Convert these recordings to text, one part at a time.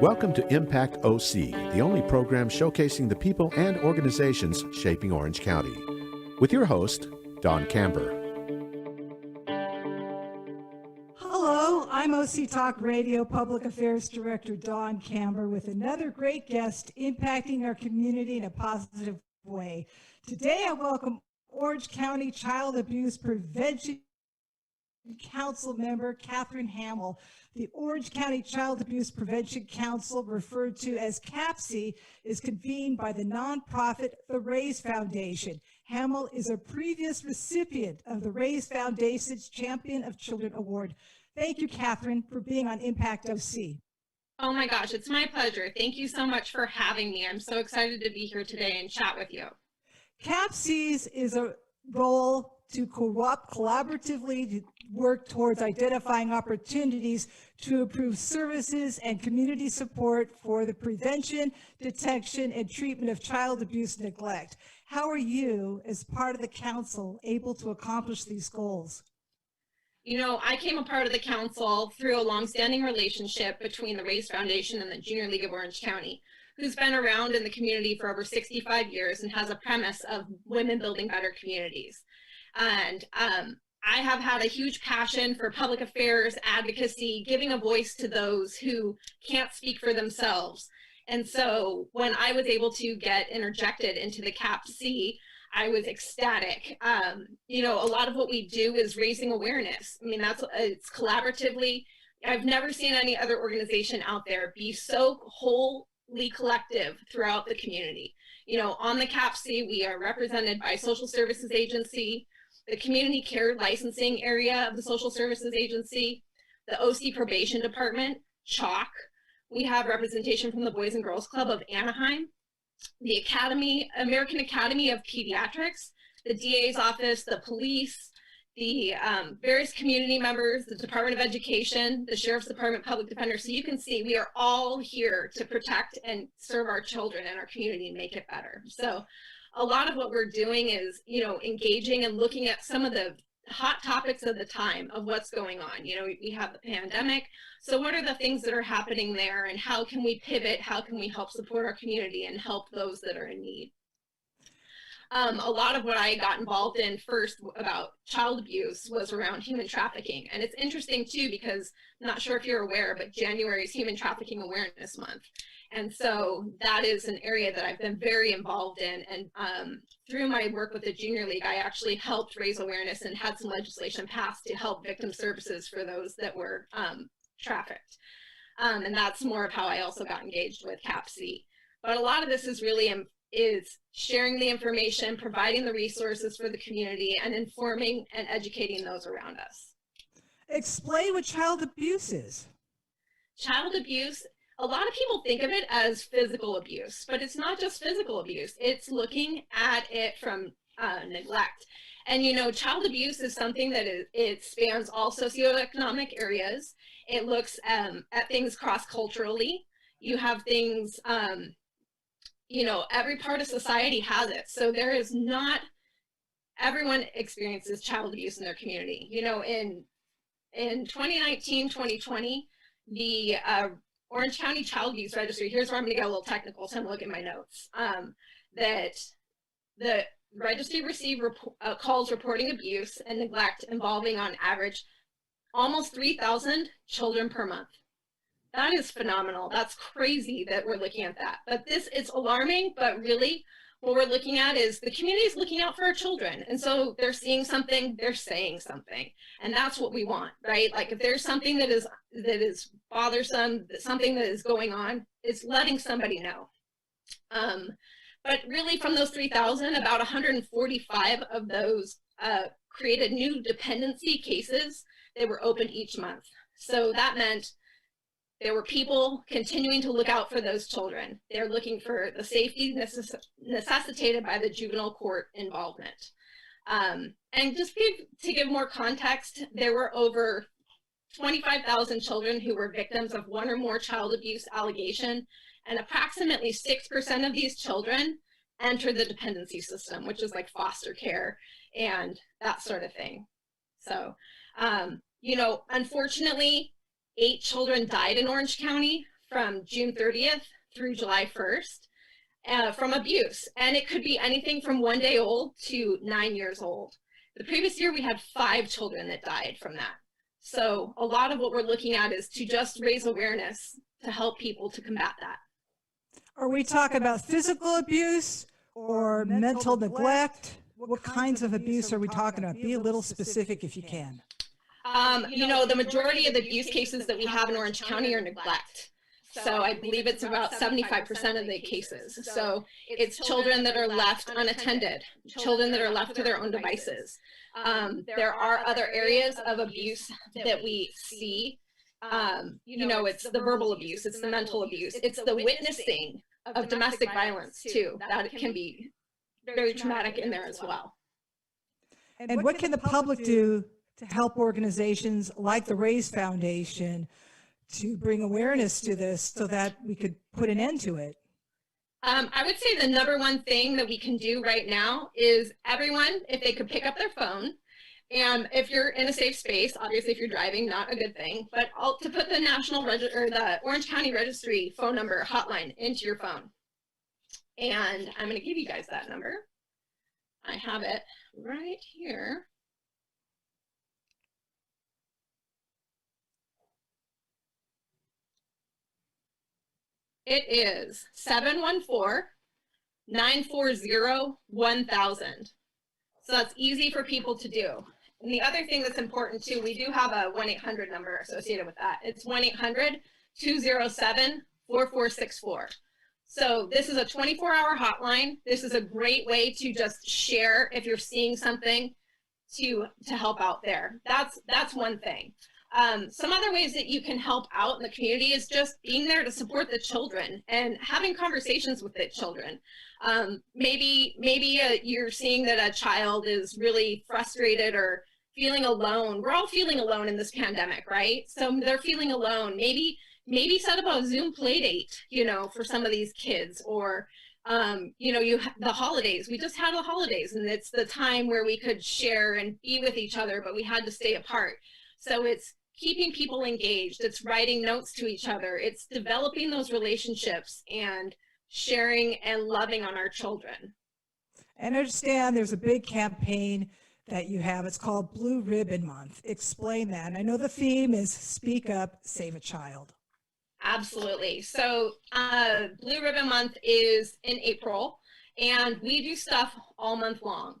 Welcome to Impact OC, the only program showcasing the people and organizations shaping Orange County. With your host, Dawn Camber. Hello, I'm OC Talk Radio Public Affairs Director Dawn Camber with another great guest impacting our community in a positive way. Today I welcome Orange County Child Abuse Prevention Council member Catherine Hamill. The Orange County Child Abuse Prevention Council, referred to as CAPC, is convened by the nonprofit The Raise Foundation. Hamill is a previous recipient of the Raise Foundation's Champion of Children Award. Thank you, Catherine, for being on Impact OC. Oh my gosh, it's my pleasure. Thank you so much for having me. I'm so excited to be here today and chat with you. CAPC's is a role to collaboratively to work towards identifying opportunities to improve services and community support for the prevention, detection, and treatment of child abuse and neglect. How are you, as part of the council, able to accomplish these goals? You know, I came a part of the council through a longstanding relationship between the Raise Foundation and the Junior League of Orange County, who's been around in the community for over 65 years and has a premise of women building better communities. And I have had a huge passion for public affairs, advocacy, giving a voice to those who can't speak for themselves. And so when I was able to get interjected into the CAPC, I was ecstatic. You know, a lot of what we do is raising awareness. I mean, it's collaboratively. I've never seen any other organization out there be so wholly collective throughout the community. You know, on the CAPC, we are represented by Social Services Agency, the Community Care Licensing Area of the Social Services Agency, the OC Probation Department, CHOC. We have representation from the Boys and Girls Club of Anaheim, the American Academy of Pediatrics, the DA's office, the police, the various community members, the Department of Education, the Sheriff's Department, Public Defender. So you can see we are all here to protect and serve our children and our community and make it better. So a lot of what we're doing is, you know, engaging and looking at some of the hot topics of the time of what's going on. You know, we have the pandemic. So what are the things that are happening there, and how can we pivot? How can we help support our community and help those that are in need? A lot of what I got involved in first about child abuse was around human trafficking. And it's interesting too, because I'm not sure if you're aware, but January is Human Trafficking Awareness Month. And so that is an area that I've been very involved in. And through my work with the Junior League, I actually helped raise awareness and had some legislation passed to help victim services for those that were trafficked. And that's more of how I also got engaged with CAPC. But a lot of this is really is sharing the information, providing the resources for the community, and informing and educating those around us. Explain what child abuse is. Child abuse, a lot of people think of it as physical abuse, but it's not just physical abuse. It's looking at it from neglect. And, you know, child abuse is something that it spans all socioeconomic areas. It looks at things cross-culturally. You have things, you know, every part of society has it. So there is not, everyone experiences child abuse in their community. You know, in 2019, 2020, the Orange County Child Abuse Registry, here's where I'm gonna get a little technical, so I'm looking at my notes, that the registry received calls reporting abuse and neglect involving on average almost 3,000 children per month. That is phenomenal. That's crazy that we're looking at that. But it's alarming, but really what we're looking at is the community is looking out for our children. And so they're seeing something, they're saying something. And that's what we want, right? Like if there's something that is bothersome, something that is going on, it's letting somebody know. But really from those 3,000, about 145 of those created new dependency cases that were opened each month. So that meant there were people continuing to look out for those children. They're looking for the safety necessitated by the juvenile court involvement. And just to give more context, there were over 25,000 children who were victims of one or more child abuse allegation, and approximately 6% of these children entered the dependency system, which is like foster care and that sort of thing. So Unfortunately, 8 children died in Orange County from June 30th through July 1st from abuse. And it could be anything from 1 day old to 9 years old. The previous year, we had 5 children that died from that. So a lot of what we're looking at is to just raise awareness to help people to combat that. Are we talking about physical abuse or mental neglect? What kinds of abuse are we talking about? Be a little specific if you can. The majority of the abuse cases that we have in Orange County are neglect. So I believe it's about 75% of the cases. So it's children that are left unattended, children that are left to their own devices. There are other areas of abuse that we see. It's the verbal abuse, it's the mental abuse, it's the witnessing of domestic violence too. That can be very traumatic in there as well. And what can the public do to help organizations like the Raise Foundation to bring awareness to this so that we could put an end to it? I would say the number one thing that we can do right now is everyone, if they could pick up their phone, and if you're in a safe space, obviously if you're driving, not a good thing, but to put the the Orange County Registry phone number hotline into your phone. And I'm going to give you guys that number. I have it right here. It is 714-940-1000. So that's easy for people to do. And the other thing that's important too, we do have a 1-800 number associated with that. It's 1-800-207-4464. So this is a 24-hour hotline. This is a great way to just share if you're seeing something to help out there. That's one thing. Some other ways that you can help out in the community is just being there to support the children and having conversations with the children. Maybe you're seeing that a child is really frustrated or feeling alone. We're all feeling alone in this pandemic, right? So they're feeling alone. Maybe set up a Zoom play date, for some of these kids, or the holidays. We just had the holidays, and it's the time where we could share and be with each other, but we had to stay apart. So it's keeping people engaged. It's writing notes to each other. It's developing those relationships and sharing and loving on our children. And understand there's a big campaign that you have. It's called Blue Ribbon Month. Explain that. I know the theme is Speak Up, Save a Child. Absolutely. So Blue Ribbon Month is in April, and we do stuff all month long.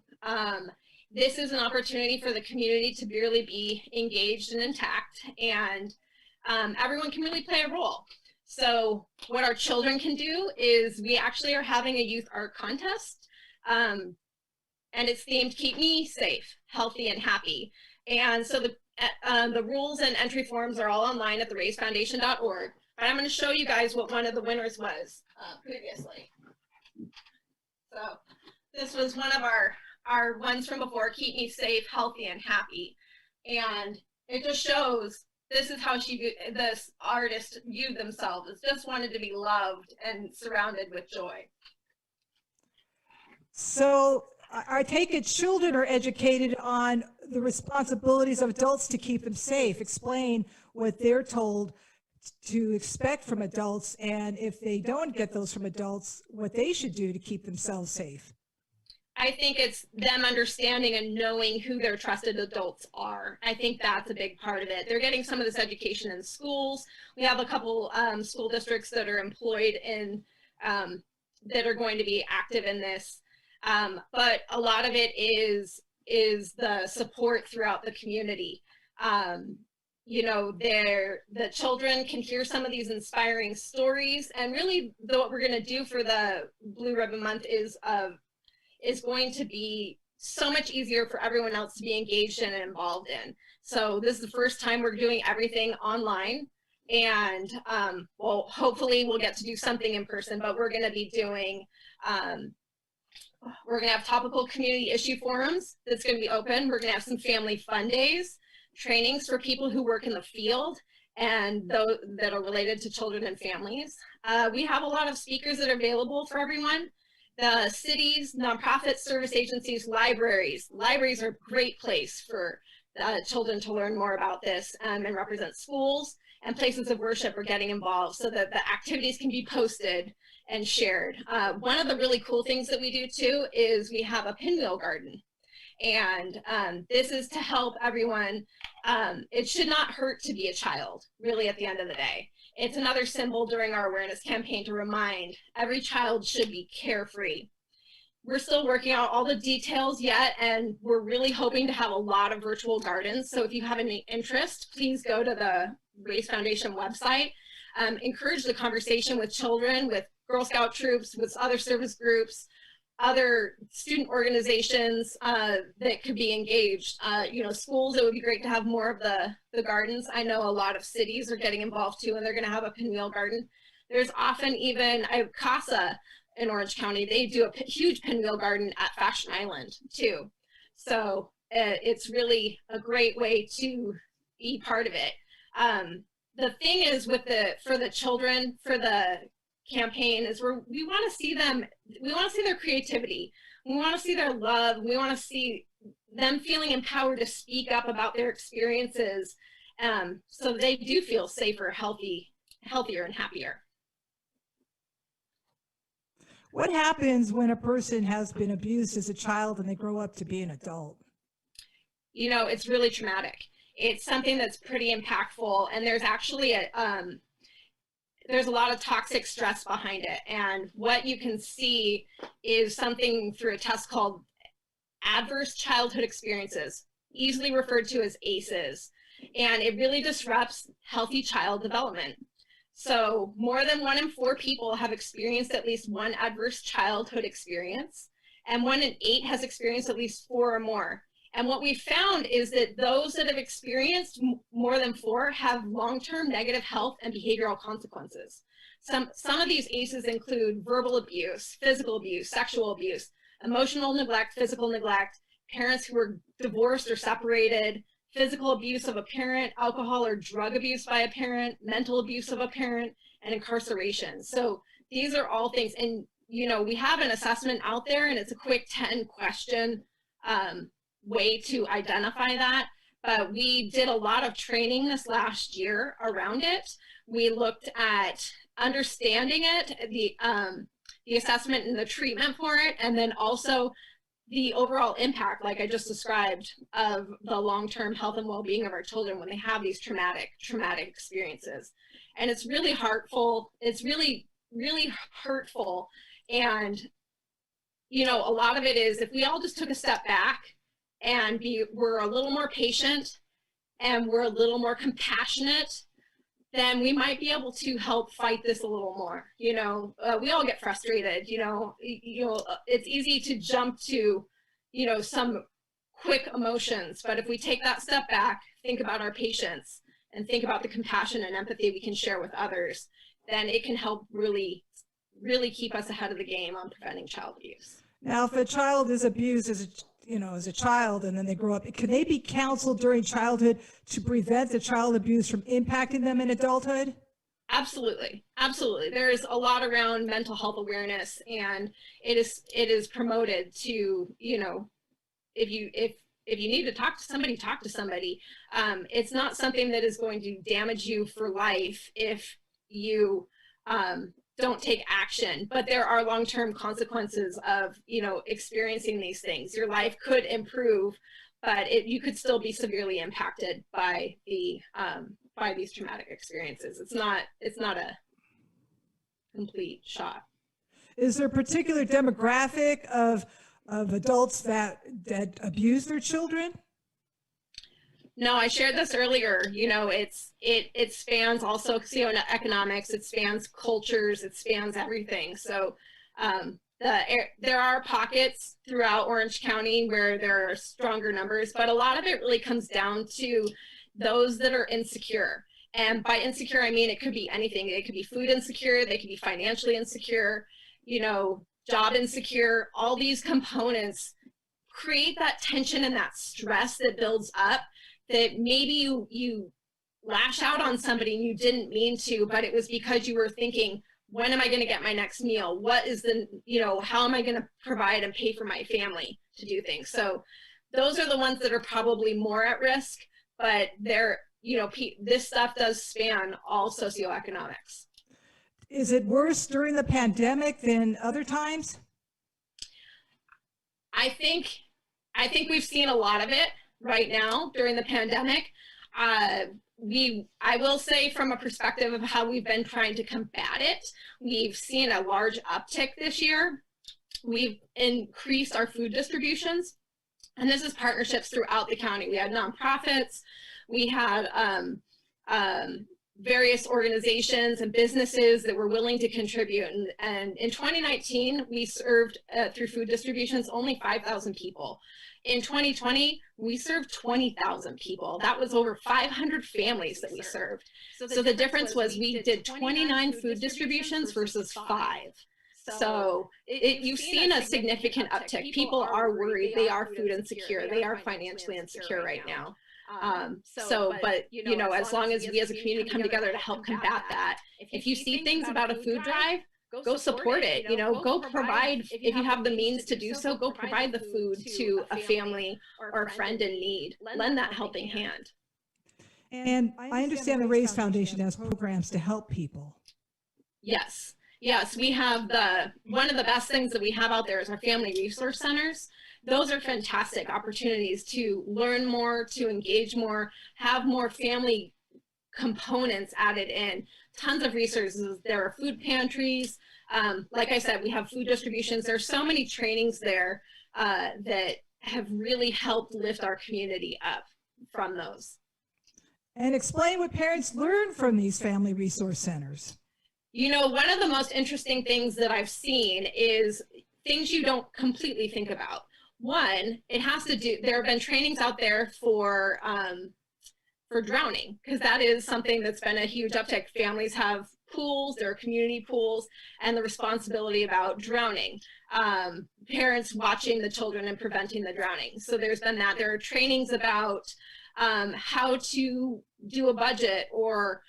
This is an opportunity for the community to really be engaged and intact, and everyone can really play a role. So what our children can do is we actually are having a youth art contest, and it's themed Keep Me Safe, Healthy, and Happy. And so the rules and entry forms are all online at theraisefoundation.org. But I'm going to show you guys what one of the winners was previously. So this was one of our ones from before, Keep Me Safe, Healthy, and Happy. And it just shows this is how this artist viewed themselves, as just wanted to be loved and surrounded with joy. So I take it children are educated on the responsibilities of adults to keep them safe. Explain what they're told to expect from adults, and if they don't get those from adults, what they should do to keep themselves safe. I think it's them understanding and knowing who their trusted adults are. I think that's a big part of it. They're getting some of this education in schools. We have a couple school districts that are employed in, that are going to be active in this. But a lot of it is the support throughout the community. The children can hear some of these inspiring stories, and really what we're going to do for the Blue Ribbon Month is going to be so much easier for everyone else to be engaged in and involved in. So this is the first time we're doing everything online, and hopefully we'll get to do something in person, but we're going to be doing we're going to have topical community issue forums that's going to be open. We're going to have some family fun days, trainings for people who work in the field and those that are related to children and families. We have a lot of speakers that are available for everyone. The cities, nonprofit service agencies, libraries. Libraries are a great place for children to learn more about this, and represent schools and places of worship are getting involved so that the activities can be posted and shared. One of the really cool things that we do too is we have a Pinwheel Garden. And this is to help everyone. It should not hurt to be a child, really, at the end of the day. It's another symbol during our awareness campaign to remind every child should be carefree. We're still working out all the details yet, and we're really hoping to have a lot of virtual gardens. So if you have any interest, please go to the Race Foundation website. Encourage the conversation with children, with Girl Scout troops, with other service groups, other student organizations that could be engaged. Schools, it would be great to have more of the gardens. I know a lot of cities are getting involved too, and they're going to have a Pinwheel Garden. There's often even CASA in Orange County. They do a huge Pinwheel Garden at Fashion Island too. So it's really a great way to be part of it. The thing is for the children, for the campaign, is we want to see them, we want to see their creativity, we want to see their love, we want to see them feeling empowered to speak up about their experiences, so they do feel safer, healthier and happier. What happens when a person has been abused as a child and they grow up to be an adult? It's really traumatic. It's something that's pretty impactful, and there's actually there's a lot of toxic stress behind it. And what you can see is something through a test called adverse childhood experiences, easily referred to as ACEs. And it really disrupts healthy child development. So more than 1 in 4 people have experienced at least one adverse childhood experience, and 1 in 8 has experienced at least 4 or more. And what we found is that those that have experienced more than 4 have long-term negative health and behavioral consequences. Some of these ACEs include verbal abuse, physical abuse, sexual abuse, emotional neglect, physical neglect, parents who were divorced or separated, physical abuse of a parent, alcohol or drug abuse by a parent, mental abuse of a parent, and incarceration. So these are all things. And, we have an assessment out there, and it's a quick 10-question way to identify that. But we did a lot of training this last year around it. We looked at understanding it, the assessment and the treatment for it, and then also the overall impact, like I just described, of the long-term health and well-being of our children when they have these traumatic experiences. And it's really hurtful. It's really, really hurtful. And, a lot of it is, if we all just took a step back and we're a little more patient and we're a little more compassionate, then we might be able to help fight this a little more. We all get frustrated, it's easy to jump to, some quick emotions, but if we take that step back, think about our patients and think about the compassion and empathy we can share with others, then it can help really, really keep us ahead of the game on preventing child abuse. Now, if a child is abused as a child and then they grow up, can they be counseled during childhood to prevent the child abuse from impacting them in adulthood? Absolutely. Absolutely. There's a lot around mental health awareness, and it is promoted to, if you need to talk to somebody, talk to somebody. It's not something that is going to damage you for life if you don't take action, but there are long-term consequences of, experiencing these things. Your life could improve, but you could still be severely impacted by these traumatic experiences. It's not a complete shot. Is there a particular demographic of adults that abuse their children? No, I shared this earlier. It spans also socioeconomics, it spans cultures, it spans everything. So there are pockets throughout Orange County where there are stronger numbers, but a lot of it really comes down to those that are insecure. And by insecure, I mean it could be anything. It could be food insecure, they could be financially insecure, job insecure. All these components create that tension and that stress that builds up, that maybe you lash out on somebody and you didn't mean to, but it was because you were thinking, when am I going to get my next meal? What is how am I going to provide and pay for my family to do things? So those are the ones that are probably more at risk, but they're, this stuff does span all socioeconomics. Is it worse during the pandemic than other times? I think we've seen a lot of it right now during the pandemic. I will say, from a perspective of how we've been trying to combat it, we've seen a large uptick this year. We've increased our food distributions, and this is partnerships throughout the county. We had nonprofits, we had various organizations and businesses that were willing to contribute. And in 2019, we served through food distributions only 5,000 people. In 2020, we served 20,000 people. That was over 500 families that we served. So the difference was we did 29 food distributions versus 5. So you've seen a significant uptick. People are worried. They are food insecure. They are financially insecure right now. But as long as we as a community come together to help combat that, if you see things about a food drive, go support it. Go provide, if you have the means to do so, go provide the food to a family or a friend in need. Lend that helping hand. And I understand the Raise Foundation has programs to help people. Yes. Yes, we have one of the best things that we have out there is our family resource centers. Those are fantastic opportunities to learn more, to engage more, have more family components added in. Tons of resources. There are food pantries. Like I said, we have food distributions. There's so many trainings there that have really helped lift our community up from those. And explain what parents learn from these family resource centers. One of the most interesting things that I've seen is things you don't completely think about. One, there have been trainings out there for drowning, because that is something that's been a huge uptick. Families have pools, there are community pools, and the responsibility about drowning. Parents watching the children and preventing the drowning. So there's been that. There are trainings about how to do a budget or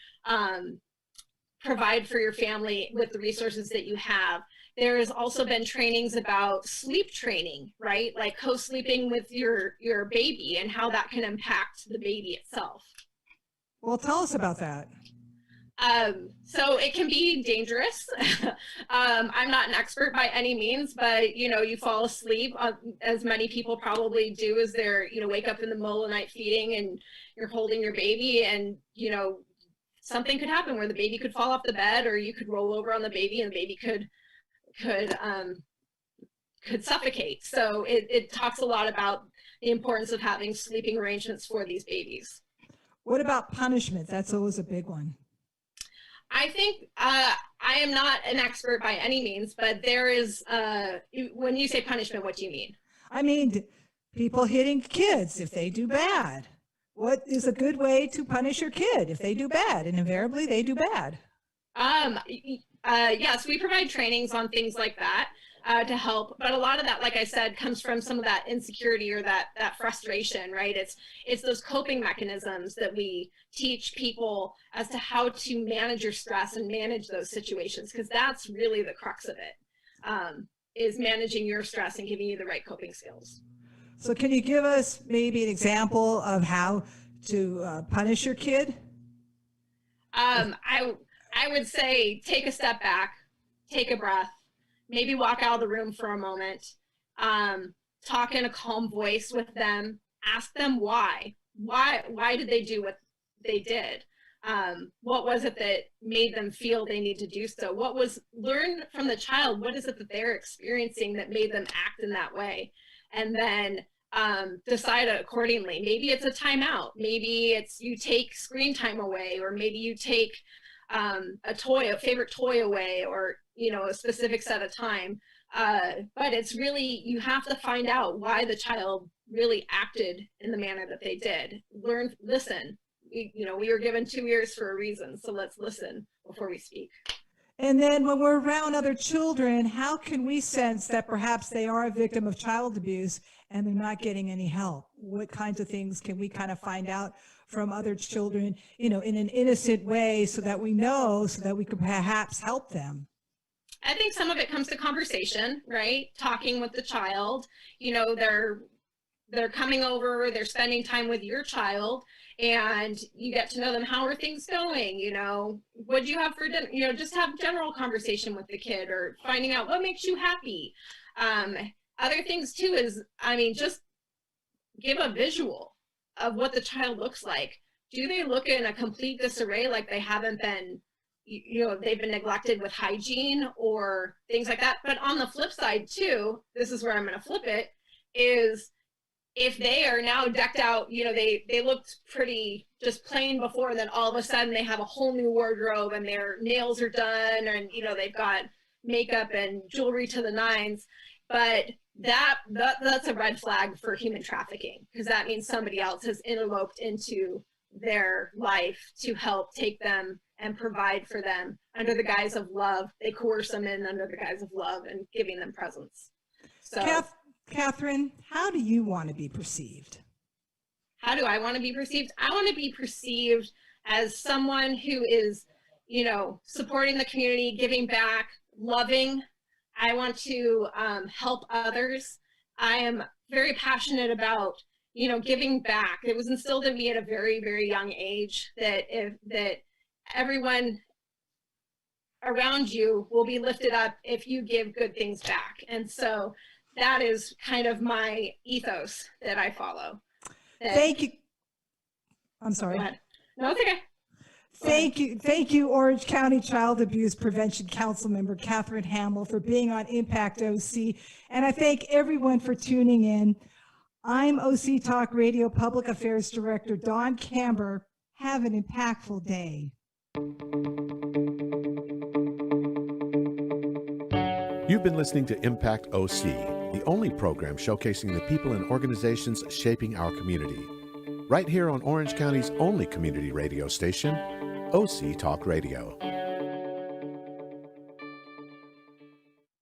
provide for your family with the resources that you have. There has also been trainings about sleep training, right? Like co-sleeping with your baby and how that can impact the baby itself. Well, tell us about that. So it can be dangerous. I'm not an expert by any means, but you fall asleep, as many people probably do, as they're, wake up in the middle of the night feeding and you're holding your baby, and, something could happen where the baby could fall off the bed, or you could roll over on the baby and the baby could suffocate. So it talks a lot about the importance of having sleeping arrangements for these babies. What about punishment? That's always a big one. I think I am not an expert by any means, but there is, when you say punishment, what do you mean? I mean, people hitting kids if they do bad. What is a good way to punish your kid if they do bad? And invariably they do bad. Yes, we provide trainings on things like that to help, but a lot of that, like I said, comes from some of that insecurity or that frustration, right? It's those coping mechanisms that we teach people as to how to manage your stress and manage those situations, because that's really the crux of it, is managing your stress and giving you the right coping skills. So can you give us maybe an example of how to punish your kid? I would say take a step back, take a breath, maybe walk out of the room for a moment, talk in a calm voice with them, ask them why did they do what they did? What was it that made them feel they need to do so? Learn from the child, what is it that they're experiencing that made them act in that way? And then decide accordingly. Maybe it's a timeout. Maybe it's you take screen time away, or maybe you take a favorite toy away, or a specific set of time. But it's really, you have to find out why the child really acted in the manner that they did. Listen. We were given 2 ears for a reason, so let's listen before we speak. And then when we're around other children, how can we sense that perhaps they are a victim of child abuse and they're not getting any help? What kinds of things can we kind of find out from other children, in an innocent way, so that we know, so that we could perhaps help them? I think some of it comes to conversation, right? Talking with the child. they're coming over, they're spending time with your child, and you get to know them. How are things going? What do you have for dinner? Just have general conversation with the kid, or finding out what makes you happy. Other things too is, just give a visual of what the child looks like. Do they look in a complete disarray, like they haven't been, they've been neglected with hygiene or things like that? But on the flip side too, this is where I'm going to flip it, is if they are now decked out, they looked pretty just plain before, and then all of a sudden they have a whole new wardrobe and their nails are done, and they've got makeup and jewelry to the nines. But that's a red flag for human trafficking, because that means somebody else has interloped into their life to help take them and provide for them under the guise of love. They coerce them in under the guise of love and giving them presents. So Catherine, how do you want to be perceived? How do I want to be perceived? I want to be perceived as someone who is, supporting the community, giving back, loving. I want to help others. I am very passionate about, giving back. It was instilled in me at a very, very young age that everyone around you will be lifted up if you give good things back. And so that is kind of my ethos that I follow. Thank you. I'm sorry. Go ahead. No, it's okay. Thank you, Orange County Child Abuse Prevention Council member Catherine Hamill, for being on Impact OC. And I thank everyone for tuning in. I'm OC Talk Radio Public Affairs Director Dawn Camber. Have an impactful day. You've been listening to Impact OC, the only program showcasing the people and organizations shaping our community. Right here on Orange County's only community radio station, OC Talk Radio.